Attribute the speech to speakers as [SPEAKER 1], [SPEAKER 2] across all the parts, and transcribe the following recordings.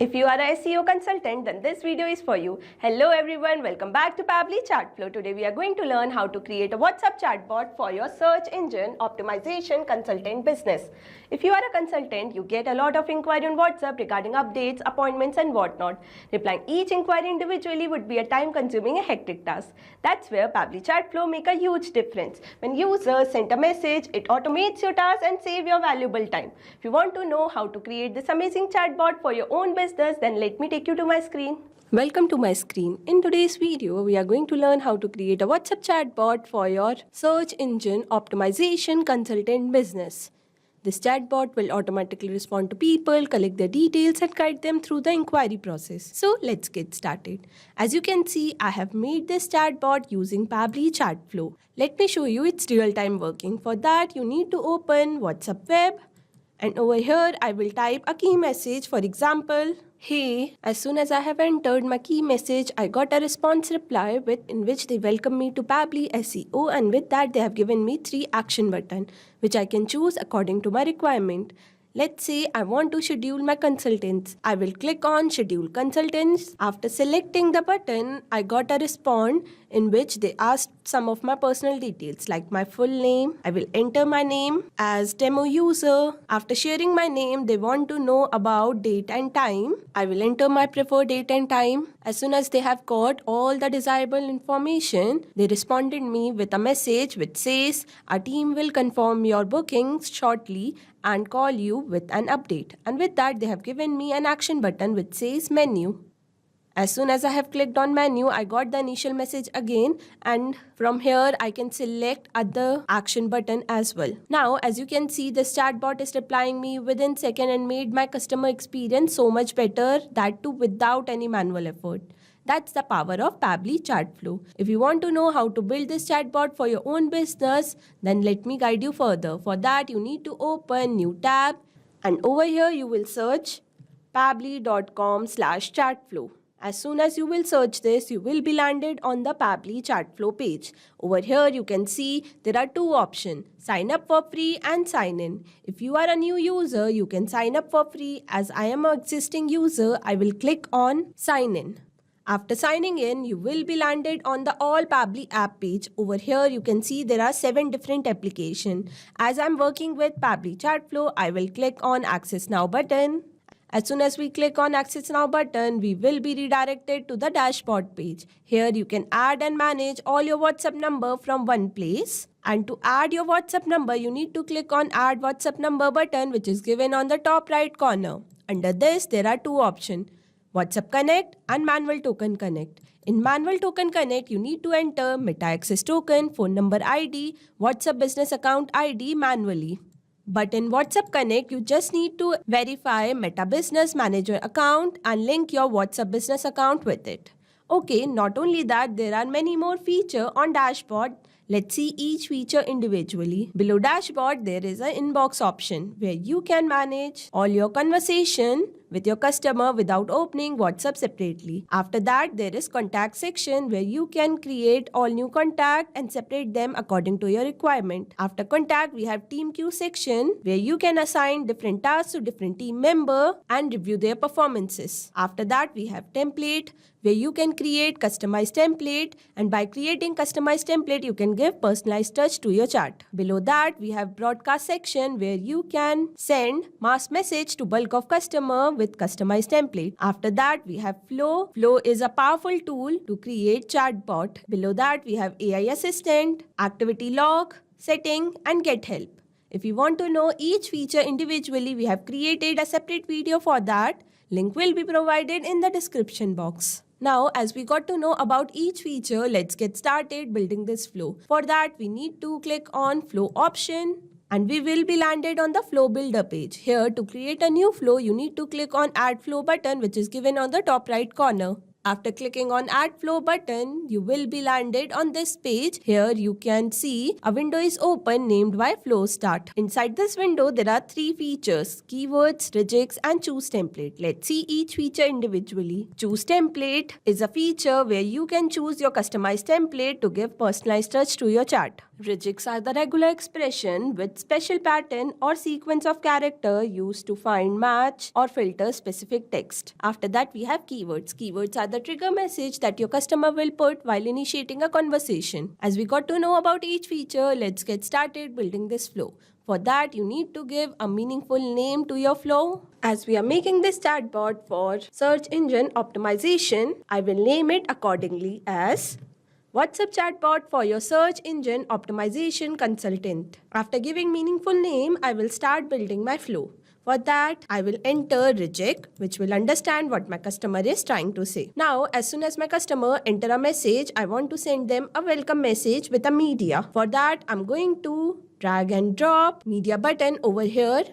[SPEAKER 1] If you are a SEO consultant, then this video is for you. Hello everyone, welcome back to Pabbly Chatflow. Today we are going to learn how to create a WhatsApp chatbot for your search engine optimization consultant business. If you are a consultant, you get a lot of inquiry on WhatsApp regarding updates, appointments and whatnot. Replying each inquiry individually would be a time-consuming and hectic task. That's where Pabbly Chatflow make a huge difference. When users send a message, it automates your task and save your valuable time. If you want to know how to create this amazing chatbot for your own business, then let me take you to my screen. Welcome to my screen. In today's video, we are going to learn how to create a WhatsApp chatbot for your search engine optimization consultant business. This chatbot will automatically respond to people, collect their details and guide them through the inquiry process. So let's get started. As you can see, I have made this chatbot using Pabbly Chatflow. Let me show you its real-time working. For that, you need to open WhatsApp web. And over here, I will type a key message. For example, hey. As soon as I have entered my key message, I got a response reply in which they welcome me to Pabbly SEO, and with that they have given me 3 action buttons, which I can choose according to my requirement. Let's say I want to schedule my consultants. I will click on schedule consultants. After selecting the button, I got a response in which they asked some of my personal details like my full name. I will enter my name as demo user. After sharing my name, they want to know about date and time. I will enter my preferred date and time. As soon as they have got all the desirable information, they responded me with a message which says, our team will confirm your bookings shortly and call you with an update. And with that, they have given me an action button which says menu. As soon as I have clicked on menu, I got the initial message again, and from here I can select other action button as well. Now, as you can see, this chatbot is replying me within second and made my customer experience so much better, that too without any manual effort. That's the power of Pabbly Chatflow. If you want to know how to build this chatbot for your own business, then let me guide you further. For that, you need to open new tab, and over here you will search pabbly.com/chatflow. As soon as you will search this, you will be landed on the Pabbly Chatflow page. Over here, you can see there are 2 options, sign up for free and sign in. If you are a new user, you can sign up for free. As I am an existing user, I will click on sign in. After signing in, you will be landed on the All Pabbly app page. Over here, you can see there are 7 different applications. As I'm working with Pabbly Chatflow, I will click on Access Now button. As soon as we click on Access Now button, we will be redirected to the dashboard page. Here you can add and manage all your WhatsApp number from one place. And to add your WhatsApp number, you need to click on Add WhatsApp Number button, which is given on the top right corner. Under this, there are 2 options, WhatsApp Connect and Manual Token Connect. In Manual Token Connect, you need to enter Meta Access Token, phone number ID, WhatsApp Business Account ID manually. But in WhatsApp Connect, you just need to verify Meta Business Manager account and link your WhatsApp business account with it. Okay, not only that, there are many more features on dashboard. Let's see each feature individually. Below dashboard, there is an inbox option where you can manage all your conversation with your customer without opening WhatsApp separately. After that, there is contact section where you can create all new contact and separate them according to your requirement. After contact, we have team queue section where you can assign different tasks to different team member and review their performances. After that, we have template where you can create customized template, and by creating customized template, you can give personalized touch to your chart. Below that, we have broadcast section where you can send mass message to bulk of customer with customized template. After that, we have Flow. Flow is a powerful tool to create chatbot. Below that, we have AI Assistant, Activity Log, Setting, and Get Help. If you want to know each feature individually, we have created a separate video for that. Link will be provided in the description box. Now, as we got to know about each feature, let's get started building this flow. For that, we need to click on Flow option, and we will be landed on the Flow Builder page. Here, to create a new flow, you need to click on Add Flow button, which is given on the top right corner. After clicking on Add Flow button, you will be landed on this page. Here you can see a window is open named by Flow Start. Inside this window, there are 3 features, keywords, regex, and choose template. Let's see each feature individually. Choose template is a feature where you can choose your customized template to give personalized touch to your chart. Regex are the regular expression with special pattern or sequence of character used to find, match or filter specific text. After that we have keywords. Keywords are the trigger message that your customer will put while initiating a conversation. As we got to know about each feature, let's get started building this flow. For that, you need to give a meaningful name to your flow. As we are making this chatbot for search engine optimization, I will name it accordingly as WhatsApp chatbot for your search engine optimization consultant. After giving meaningful name, I will start building my flow. For that, I will enter reject, which will understand what my customer is trying to say. Now, as soon as my customer enter a message, I want to send them a welcome message with a media. For that, I'm going to drag and drop media button over here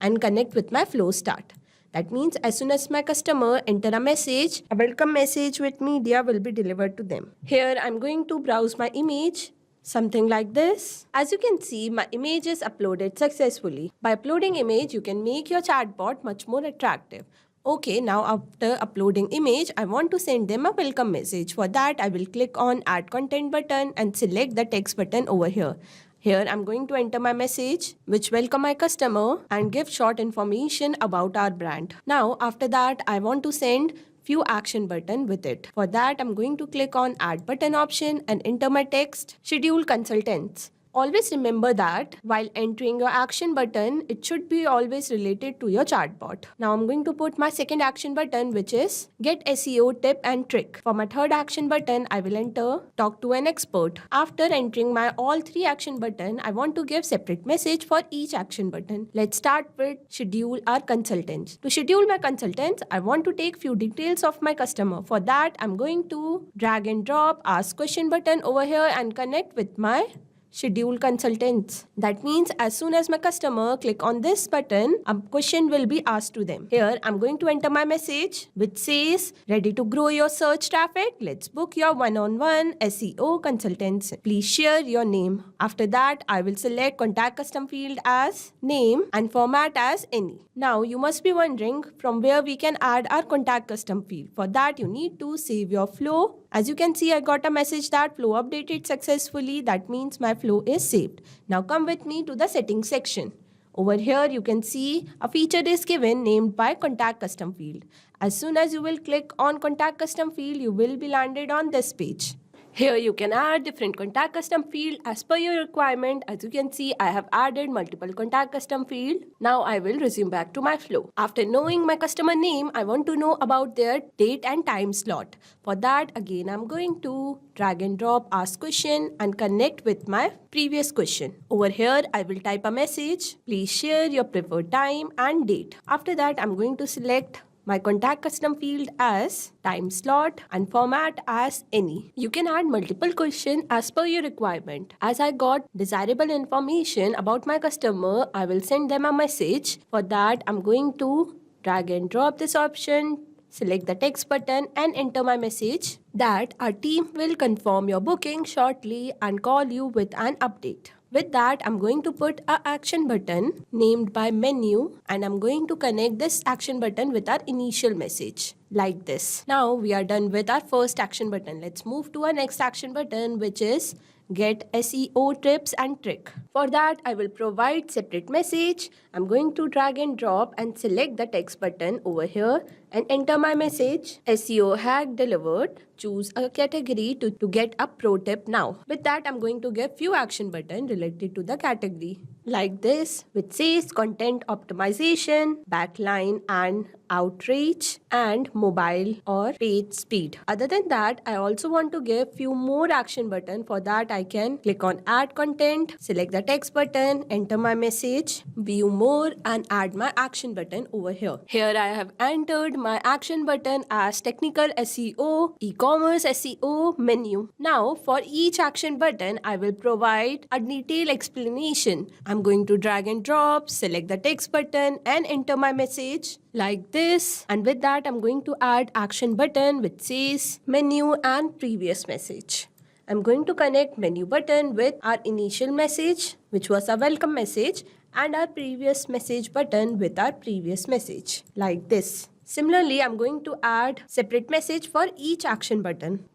[SPEAKER 1] and connect with my flow start. That means as soon as my customer enter a message, a welcome message with media will be delivered to them. Here I'm going to browse my image, something like this. As you can see, my image is uploaded successfully. By uploading image, you can make your chatbot much more attractive. Okay, now after uploading image, I want to send them a welcome message. For that, I will click on add content button and select the text button over here. Here I'm going to enter my message which welcome my customer and give short information about our brand. Now after that I want to send few action button with it. For that I'm going to click on add button option and enter my text schedule consultants. Always remember that while entering your action button, it should be always related to your chatbot. Now I'm going to put my second action button which is get SEO tip and trick. For my third action button, I will enter talk to an expert. After entering my all three action button, I want to give separate message for each action button. Let's start with schedule our consultants. To schedule my consultants, I want to take few details of my customer. For that, I'm going to drag and drop ask question button over here and connect with my schedule consultants. That means as soon as my customer click on this button, a question will be asked to them. Here I'm going to enter my message which says ready to grow your search traffic. Let's book your one-on-one SEO consultants. Please share your name. After that, I will select contact custom field as name and format as any. Now you must be wondering from where we can add our contact custom field. For that you need to save your flow. As you can see, I got a message that flow updated successfully. That means my flow is saved. Now come with me to the settings section. Over here you can see a feature is given named by contact custom field. As soon as you will click on contact custom field, you will be landed on this page. Here you can add different contact custom field as per your requirement. As you can see, I have added multiple contact custom field. Now I will resume back to my flow. After knowing my customer name, I want to know about their date and time slot. For that, again, I'm going to drag and drop ask question and connect with my previous question. Over here, I will type a message. Please share your preferred time and date. After that, I'm going to select my contact custom field as time slot and format as any. You can add multiple questions as per your requirement. As I got desirable information about my customer, I will send them a message. For that, I'm going to drag and drop this option, select the text button and enter my message that our team will confirm your booking shortly and call you with an update. With that, I'm going to put a action button named by menu and I'm going to connect this action button with our initial message like this. Now we are done with our first action button. Let's move to our next action button which is get SEO tips and trick. For that, I will provide separate message. I'm going to drag and drop and select the text button over here and enter my message. SEO hack delivered. Choose a category to get a pro tip now. With that, I'm going to give few action button related to the category like this, which says content optimization, backline and outreach and mobile or page speed. Other than that, I also want to give few more action button. For that, I can click on add content, select the text button, enter my message, view more and add my action button over here. Here I have entered my action button as technical SEO, e-commerce SEO menu. Now for each action button, I will provide a detailed explanation. I'm going to drag and drop, select the text button and enter my message like this. And with that, I'm going to add action button which says menu and previous message. I'm going to connect menu button with our initial message, which was a welcome message, and our previous message button with our previous message like this. Similarly, I'm going to add separate message for each action button.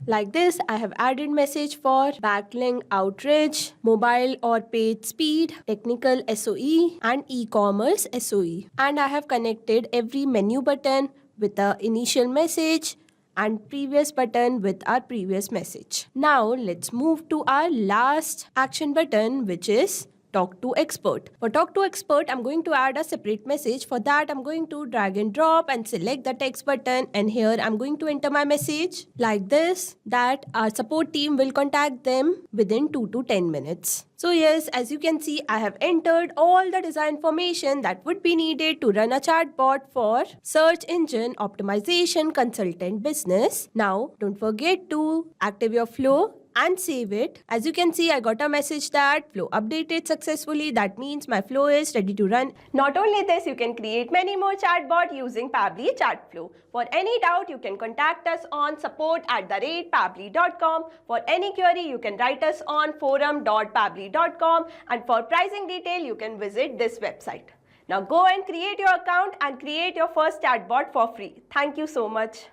[SPEAKER 1] Like this, I have added message for backlink outreach, mobile or page speed, technical SOE, and e-commerce SOE. And I have connected every menu button with the initial message and previous button with our previous message. Now let's move to our last action button, which is Talk to Expert. For Talk to Expert, I'm going to add a separate message. For that, I'm going to drag and drop and select the text button, and here I'm going to enter my message like this, that our support team will contact them within 2 to 10 minutes. So yes, as you can see, I have entered all the design information that would be needed to run a chatbot for search engine optimization consultant business. Now, don't forget to activate your flow and save it. As you can see, I got a message that flow updated successfully. That means my flow is ready to run. Not only this, you can create many more chatbot using Pabbly Chatflow. For any doubt, you can contact us on support@pabbly.com. For any query, you can write us on forum.pabbly.com, and for pricing detail, you can visit this website. Now go and create your account and create your first chatbot for free. Thank you so much.